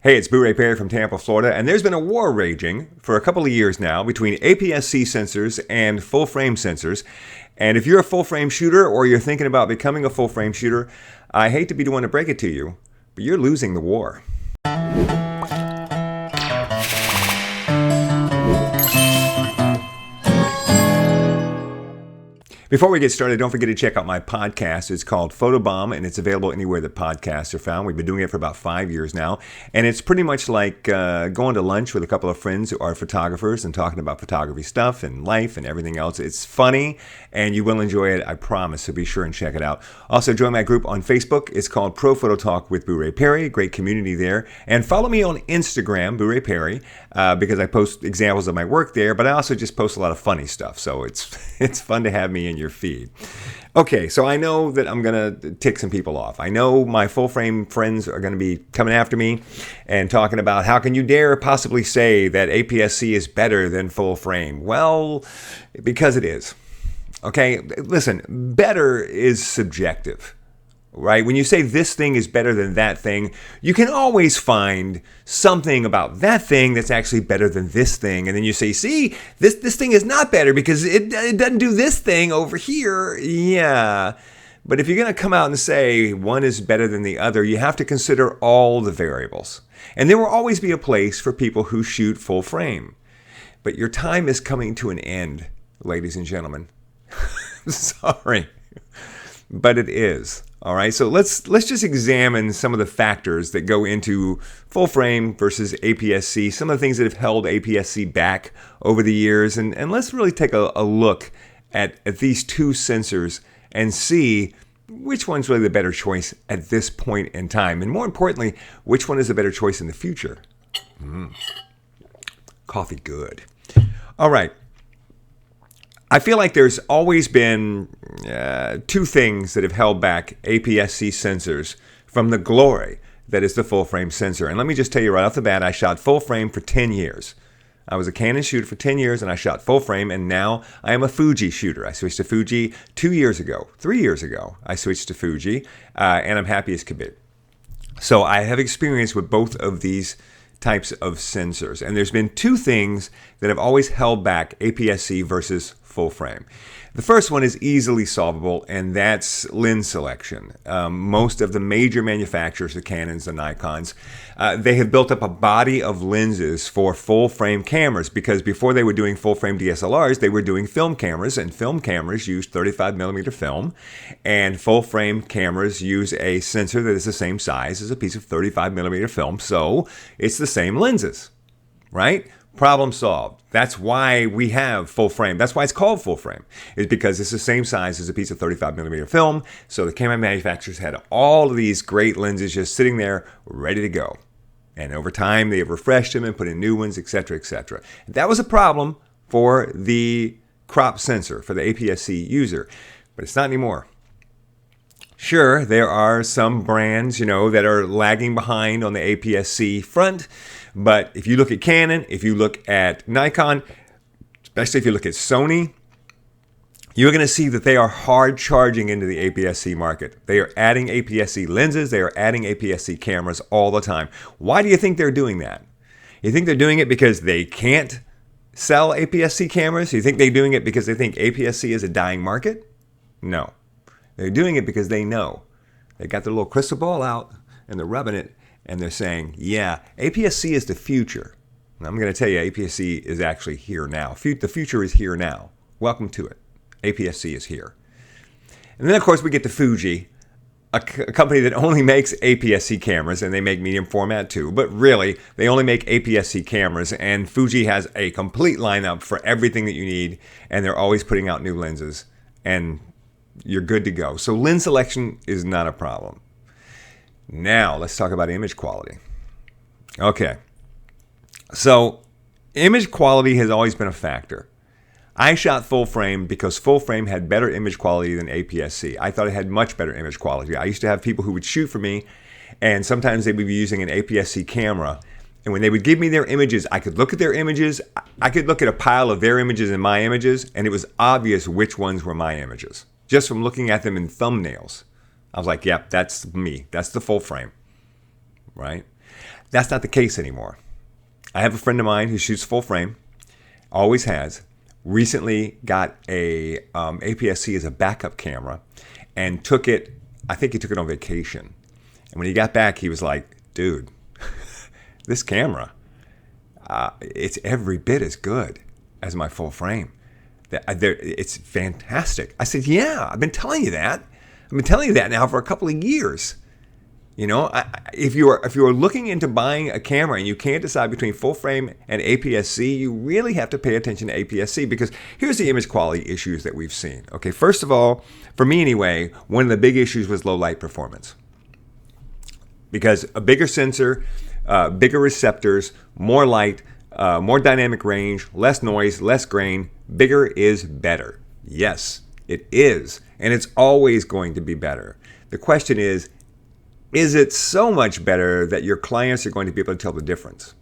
Hey, it's Booray Explains from Tampa, Florida, and there's been a war raging for a couple of years now between APS-C sensors and full-frame sensors. And if you're a full-frame shooter or you're thinking about becoming a full-frame shooter, I hate to be the one to break it to you, but you're losing the war. Before we get started, don't forget to check out my podcast. It's called Photobomb, and it's available anywhere that podcasts are found. We've been doing it for about 5 years now, and it's pretty much like going to lunch with a couple of friends who are photographers and talking about photography stuff and life and everything else. It's funny, and you will enjoy it, I promise, so be sure and check it out. Also, join my group on Facebook. It's called Pro Photo Talk with Booray Perry. Great community there. And follow me on Instagram, Booray Perry, because I post examples of my work there, but I also just post a lot of funny stuff, so it's fun to have me in your feed. Okay, so I know that I'm going to tick some people off. I know my full-frame friends are going to be coming after me and talking about how can you dare possibly say that APS-C is better than full-frame? Well, because it is. Okay, listen, better is subjective. Right? When you say this thing is better than that thing, you can always find something about that thing that's actually better than this thing. And then you say, see, this thing is not better because it doesn't do this thing over here. Yeah. But if you're going to come out and say one is better than the other, you have to consider all the variables. And there will always be a place for people who shoot full frame. But your time is coming to an end, ladies and gentlemen. Sorry. But it is. All right, so let's just examine some of the factors that go into full frame versus APS-C, some of the things that have held APS-C back over the years, and let's really take a look at these two sensors and see which one's really the better choice at this point in time, and more importantly, which one is the better choice in the future. Coffee good. All right. I feel like there's always been two things that have held back APS-C sensors from the glory that is the full-frame sensor. And let me just tell you right off the bat, I shot full-frame for 10 years. I was a Canon shooter for 10 years, and I shot full-frame, and now I am a Fuji shooter. I switched to Fuji 3 years ago. I switched to Fuji, and I'm happy as could be. So I have experience with both of these types of sensors. And there's been two things that have always held back APS-C versus full frame. The first one is easily solvable, and that's lens selection. Most of the major manufacturers, the Canons, the Nikons, they have built up a body of lenses for full frame cameras, because before they were doing full frame DSLRs, they were doing film cameras, and film cameras use 35 millimeter film, and full frame cameras use a sensor that is the same size as a piece of 35 millimeter film, so it's the same lenses, right? Problem solved. That's why we have full frame. That's why it's called full frame. It's because it's the same size as a piece of 35 millimeter film. So the camera manufacturers had all of these great lenses just sitting there ready to go. And over time, they have refreshed them and put in new ones, etc., etc. That was a problem for the crop sensor, for the APS-C user. But it's not anymore. Sure, there are some brands, that are lagging behind on the APS-C front. But if you look at Canon, if you look at Nikon, especially if you look at Sony, you're going to see that they are hard charging into the APS-C market. They are adding APS-C lenses. They are adding APS-C cameras all the time. Why do you think they're doing that? You think they're doing it because they can't sell APS-C cameras? You think they're doing it because they think APS-C is a dying market? No. They're doing it because they know. They got their little crystal ball out and they're rubbing it. And they're saying, yeah, APS-C is the future. And I'm going to tell you, APS-C is actually here now. The future is here now. Welcome to it. APS-C is here. And then, of course, we get to Fuji, a company that only makes APS-C cameras, and they make medium format too. But really, they only make APS-C cameras, and Fuji has a complete lineup for everything that you need, and they're always putting out new lenses, and you're good to go. So lens selection is not a problem. Now, let's talk about image quality. Okay. So, image quality has always been a factor. I shot full frame because full frame had better image quality than APS-C. I thought it had much better image quality. I used to have people who would shoot for me, and sometimes they would be using an APS-C camera. And when they would give me their images, I could look at their images. I could look at a pile of their images and my images, and it was obvious which ones were my images, just from looking at them in thumbnails. I was like, yep, that's me. That's the full frame, right? That's not the case anymore. I have a friend of mine who shoots full frame, always has, recently got a APS-C as a backup camera and took it, I think he took it on vacation. And when he got back, he was like, dude, this camera, it's every bit as good as my full frame. It's fantastic. I said, yeah, I've been telling you that. I've been telling you that now for a couple of years. You know, if you are looking into buying a camera and you can't decide between full frame and APS-C, you really have to pay attention to APS-C, because here's the image quality issues that we've seen. Okay, first of all, for me anyway, one of the big issues was low light performance. Because a bigger sensor, bigger receptors, more light, more dynamic range, less noise, less grain, bigger is better. Yes, it is. And it's always going to be better. The question is it so much better that your clients are going to be able to tell the difference?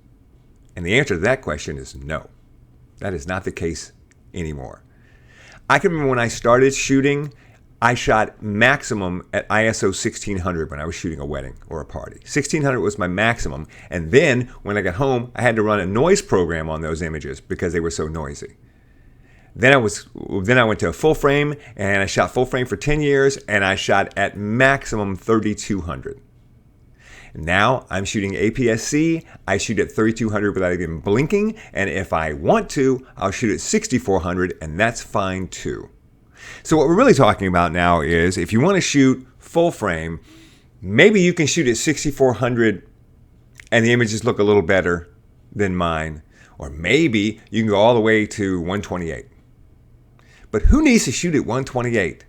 And the answer to that question is no. That is not the case anymore. I can remember when I started shooting, I shot maximum at ISO 1600 when I was shooting a wedding or a party. 1600 was my maximum. And then when I got home, I had to run a noise program on those images because they were so noisy. Then I went to a full frame, and I shot full frame for 10 years, and I shot at maximum 3200. Now I'm shooting APS-C. I shoot at 3200 without even blinking, and if I want to, I'll shoot at 6400, and that's fine too. So what we're really talking about now is if you want to shoot full frame, maybe you can shoot at 6400 and the images look a little better than mine, or maybe you can go all the way to 128. But who needs to shoot at 128?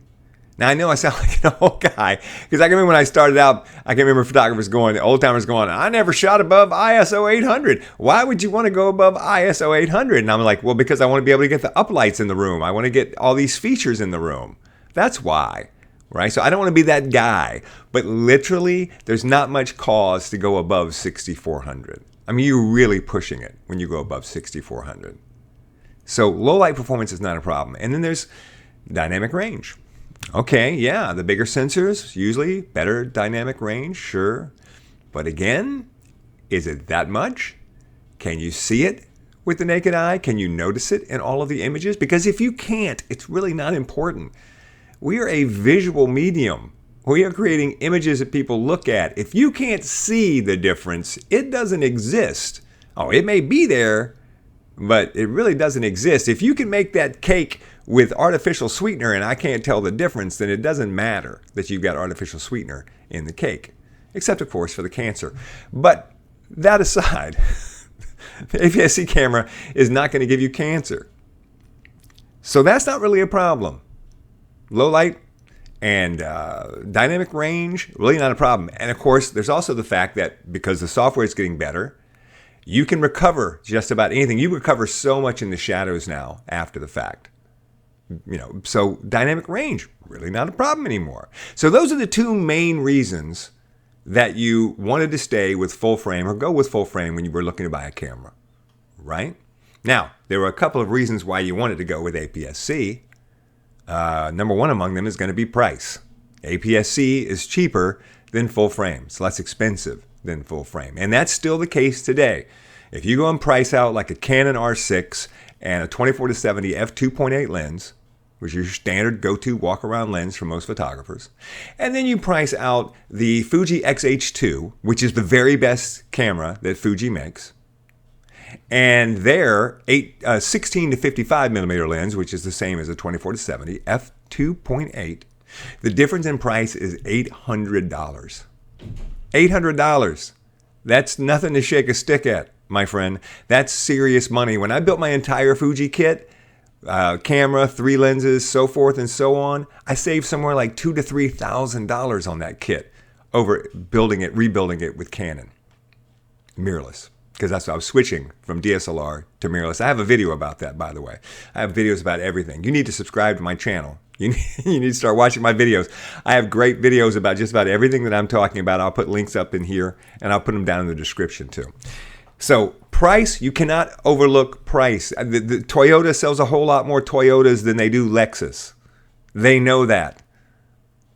Now, I know I sound like an old guy, because I can remember when I started out, I can remember photographers going, old timers going, I never shot above ISO 800. Why would you want to go above ISO 800? And I'm like, well, because I want to be able to get the uplights in the room. I want to get all these features in the room. That's why, right? So I don't want to be that guy. But literally, there's not much cause to go above 6400. I mean, you're really pushing it when you go above 6400. So low light performance is not a problem. And then there's dynamic range. Okay, yeah, the bigger sensors, usually better dynamic range, sure. But again, is it that much? Can you see it with the naked eye? Can you notice it in all of the images? Because if you can't, it's really not important. We are a visual medium. We are creating images that people look at. If you can't see the difference, it doesn't exist. Oh, it may be there, but it really doesn't exist. If you can make that cake with artificial sweetener and I can't tell the difference, then it doesn't matter that you've got artificial sweetener in the cake, except, of course, for the cancer. But that aside, the APS-C camera is not going to give you cancer. So that's not really a problem. Low light and dynamic range, really not a problem. And, of course, there's also the fact that because the software is getting better, you can recover just about anything. You recover so much in the shadows now after the fact. You know, so dynamic range, really not a problem anymore. So those are the two main reasons that you wanted to stay with full frame or go with full frame when you were looking to buy a camera, right? Now, there were a couple of reasons why you wanted to go with APS-C. Number one among them is going to be price. APS-C is cheaper than full frame. It's less expensive than full frame. And that's still the case today. If you go and price out like a Canon R6 and a 24-70 f2.8 lens, which is your standard go-to walk-around lens for most photographers, and then you price out the Fuji X-H2, which is the very best camera that Fuji makes, and their 16 to 55 millimeter lens, which is the same as a 24-70 f2.8, the difference in price is $800. $800. That's nothing to shake a stick at, my friend. That's serious money. When I built my entire Fuji kit, camera, 3 lenses, so forth and so on, I saved somewhere like $2,000 to $3,000 on that kit over rebuilding it with Canon mirrorless. Because that's what I was switching from DSLR to mirrorless. I have a video about that, by the way. I have videos about everything. You need to subscribe to my channel. You need to start watching my videos. I have great videos about just about everything that I'm talking about. I'll put links up in here, and I'll put them down in the description too. So price, you cannot overlook price. The Toyota sells a whole lot more Toyotas than they do Lexus. They know that.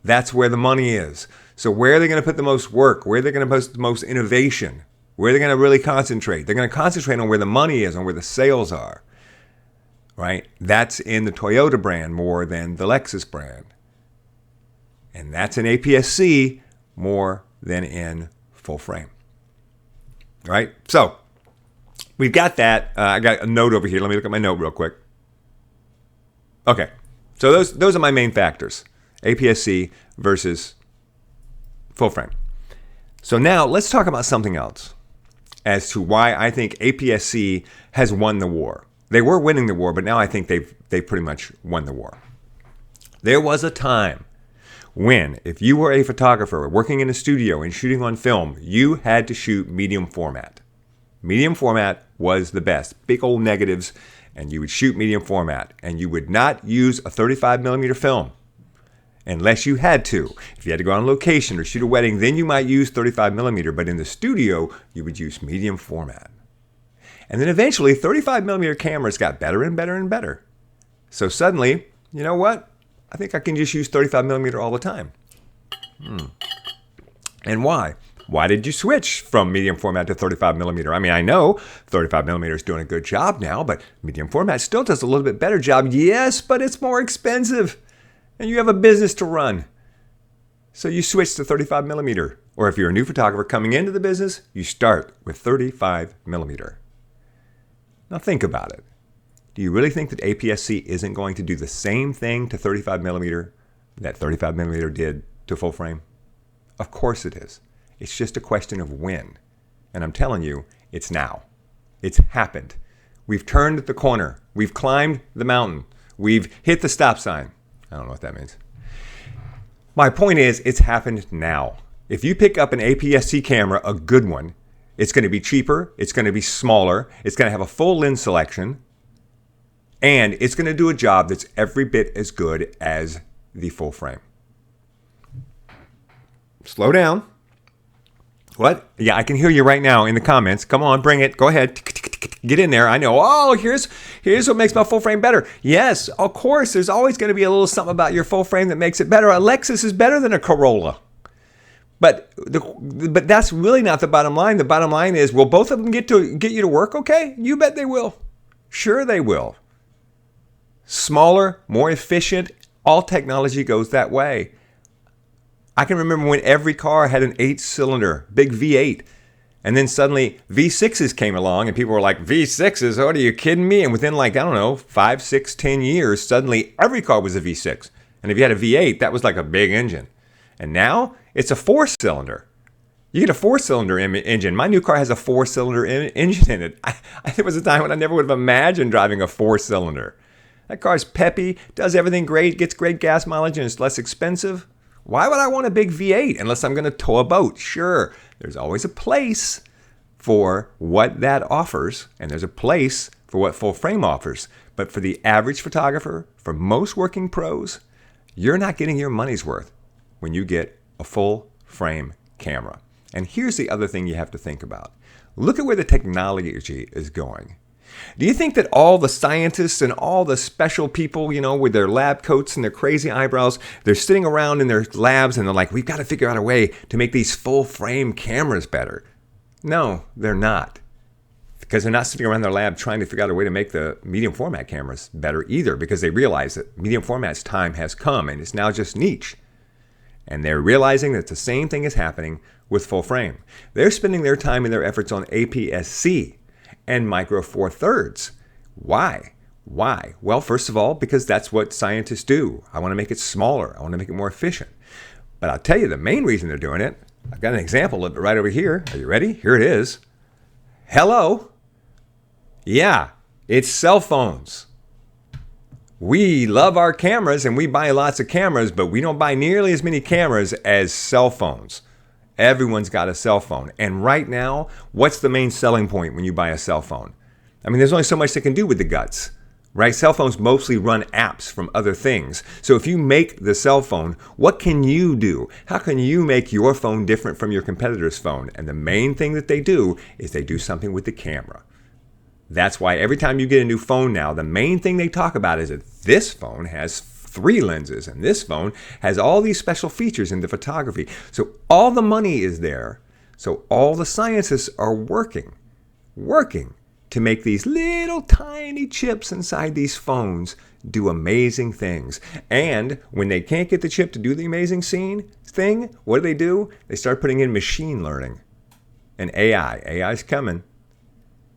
That's where the money is. So where are they going to put the most work? Where are they going to put the most innovation? Where they're going to really concentrate. They're going to concentrate on where the money is, on where the sales are. Right? That's in the Toyota brand more than the Lexus brand. And that's in APS-C more than in full frame. Right? So, we've got that. I got a note over here. Let me look at my note real quick. Okay. So those are my main factors. APS-C versus full frame. So now let's talk about something else as to why I think APS-C has won the war. They were winning the war, but now I think they've pretty much won the war. There was a time when, if you were a photographer working in a studio and shooting on film, you had to shoot medium format. Medium format was the best. Big old negatives, and you would shoot medium format. And you would not use a 35 millimeter film unless you had to. If you had to go on location or shoot a wedding, then you might use 35 millimeter. But in the studio, you would use medium format. And then eventually, 35 millimeter cameras got better and better and better. So suddenly, you know what? I think I can just use 35 millimeter all the time. And why? Why did you switch from medium format to 35 millimeter? I mean, I know 35 millimeter is doing a good job now, but medium format still does a little bit better job. Yes, but it's more expensive. And you have a business to run. So you switch to 35 millimeter. Or if you're a new photographer coming into the business, you start with 35 millimeter. Now think about it. Do you really think that APS-C isn't going to do the same thing to 35 millimeter that 35 millimeter did to full frame? Of course it is. It's just a question of when. And I'm telling you, it's now. It's happened. We've turned the corner. We've climbed the mountain. We've hit the stop sign. I don't know what that means. My point is, it's happened now. If you pick up an APS-C camera, a good one, it's going to be cheaper, it's going to be smaller, it's going to have a full lens selection, and it's going to do a job that's every bit as good as the full frame. Slow down. What? Yeah, I can hear you right now in the comments. Come on, bring it. Go ahead. Get in there. I know. Oh, here's what makes my full frame better. Yes, of course, there's always going to be a little something about your full frame that makes it better. A Lexus is better than a Corolla. But that's really not the bottom line. The bottom line is, will both of them get you to work okay? You bet they will. Sure they will. Smaller, more efficient. All technology goes that way. I can remember when every car had an 8-cylinder, big V8. And then suddenly V6s came along and people were like, V6s? What, are you kidding me? And within 5, 6, 10 years, suddenly every car was a V6. And if you had a V8, that was like a big engine. And now it's a 4-cylinder. You get a 4-cylinder engine. My new car has a 4-cylinder engine in it. There was a time when I never would have imagined driving a 4-cylinder. That car's peppy, does everything great, gets great gas mileage, and it's less expensive. Why would I want a big V8 unless I'm going to tow a boat? Sure, there's always a place for what that offers, and there's a place for what full frame offers. But for the average photographer, for most working pros, you're not getting your money's worth when you get a full frame camera. And here's the other thing you have to think about. Look at where the technology is going. Do you think that all the scientists and all the special people, with their lab coats and their crazy eyebrows, they're sitting around in their labs and they're like, we've got to figure out a way to make these full frame cameras better? No, they're not. Because they're not sitting around their lab trying to figure out a way to make the medium format cameras better either, because they realize that medium format's time has come and it's now just niche. And they're realizing that the same thing is happening with full frame. They're spending their time and their efforts on APS-C and micro four thirds. Why? Well, first of all, because that's what scientists do. I want to make it smaller. I want to make it more efficient. But I'll tell you the main reason they're doing it. I've got an example of it right over here. Are you ready? Here it is. Hello. Yeah, it's cell phones. We love our cameras and we buy lots of cameras, but we don't buy nearly as many cameras as cell phones. Everyone's got a cell phone. And right now, what's the main selling point when you buy a cell phone? I mean, there's only so much they can do with the guts, right? Cell phones mostly run apps from other things. So if you make the cell phone, what can you do? How can you make your phone different from your competitor's phone? And the main thing that they do is they do something with the camera. That's why every time you get a new phone now, the main thing they talk about is that this phone has 3 lenses and this phone has all these special features in the photography. So all the money is there So all the scientists are working to make these little tiny chips inside these phones do amazing things. And when they can't get the chip to do the amazing thing, what do? They start putting in machine learning and AI. AI's coming.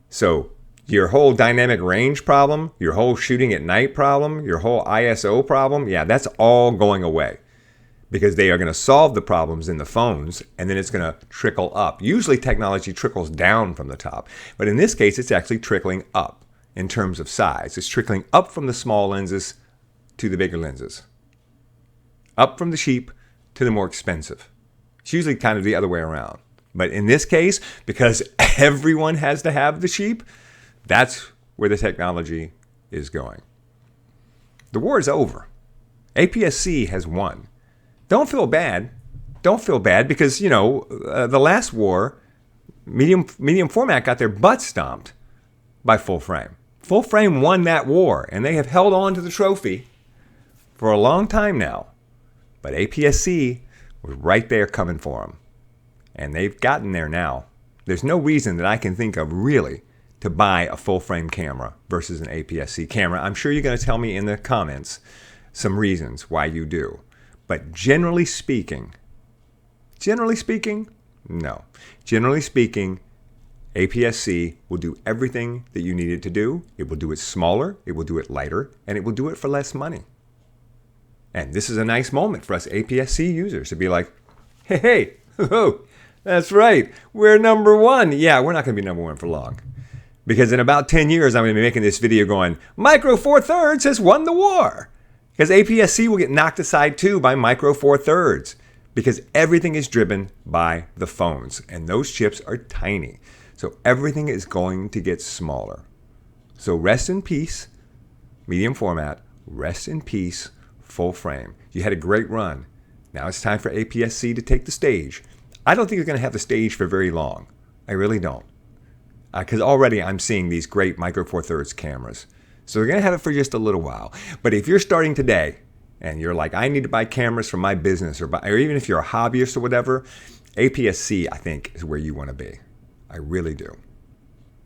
So your whole dynamic range problem, your whole shooting at night problem, your whole ISO problem, yeah, that's all going away. Because they are going to solve the problems in the phones, and then it's going to trickle up. Usually technology trickles down from the top, but in this case, it's actually trickling up in terms of size. It's trickling up from the small lenses to the bigger lenses. Up from the cheap to the more expensive. It's usually kind of the other way around. But in this case, because everyone has to have the cheap, that's where the technology is going. The war is over. APS-C has won. Don't feel bad. Don't feel bad because, the last war, medium format got their butt stomped by full frame. Full frame won that war, and they have held on to the trophy for a long time now. But APS-C was right there coming for them. And they've gotten there now. There's no reason that I can think of really to buy a full frame camera versus an APS-C camera. I'm sure you're going to tell me in the comments some reasons why you do. But generally speaking, no. Generally speaking, APS-C will do everything that you need it to do. It will do it smaller, it will do it lighter, and it will do it for less money. And this is a nice moment for us APS-C users to be like, hey, oh, that's right, we're number one. Yeah, we're not going to be number one for long. Because in about 10 years, I'm going to be making this video going, Micro Four Thirds has won the war. Because APS-C will get knocked aside too by Micro Four Thirds. Because everything is driven by the phones. And those chips are tiny. So everything is going to get smaller. So rest in peace, medium format. Rest in peace, full frame. You had a great run. Now it's time for APS-C to take the stage. I don't think you're going to have the stage for very long. I really don't. Because already I'm seeing these great Micro Four Thirds cameras. So they're going to have it for just a little while. But if you're starting today and you're like, I need to buy cameras for my business, or even if you're a hobbyist or whatever, APS-C, I think, is where you want to be. I really do.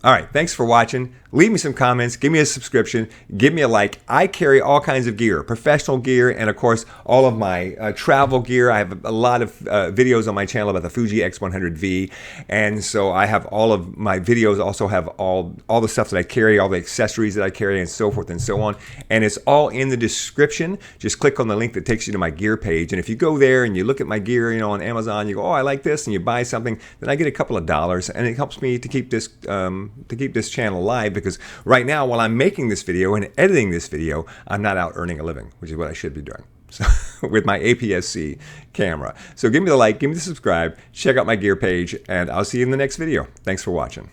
All right, thanks for watching. Leave me some comments, give me a subscription, give me a like. I carry all kinds of gear, professional gear, and of course, all of my travel gear. I have a lot of videos on my channel about the Fuji X100V, and so I have all of my videos also have all the stuff that I carry, all the accessories that I carry, and so forth and so on. And it's all in the description. Just click on the link that takes you to my gear page, and if you go there and you look at my gear, on Amazon, you go, oh, I like this, and you buy something, then I get a couple of dollars, and it helps me to keep this channel alive, because right now while I'm making this video and editing this video, I'm not out earning a living, which is what I should be doing. So, with my APS-C camera. So give me the like, give me the subscribe, check out my gear page, and I'll see you in the next video. Thanks for watching.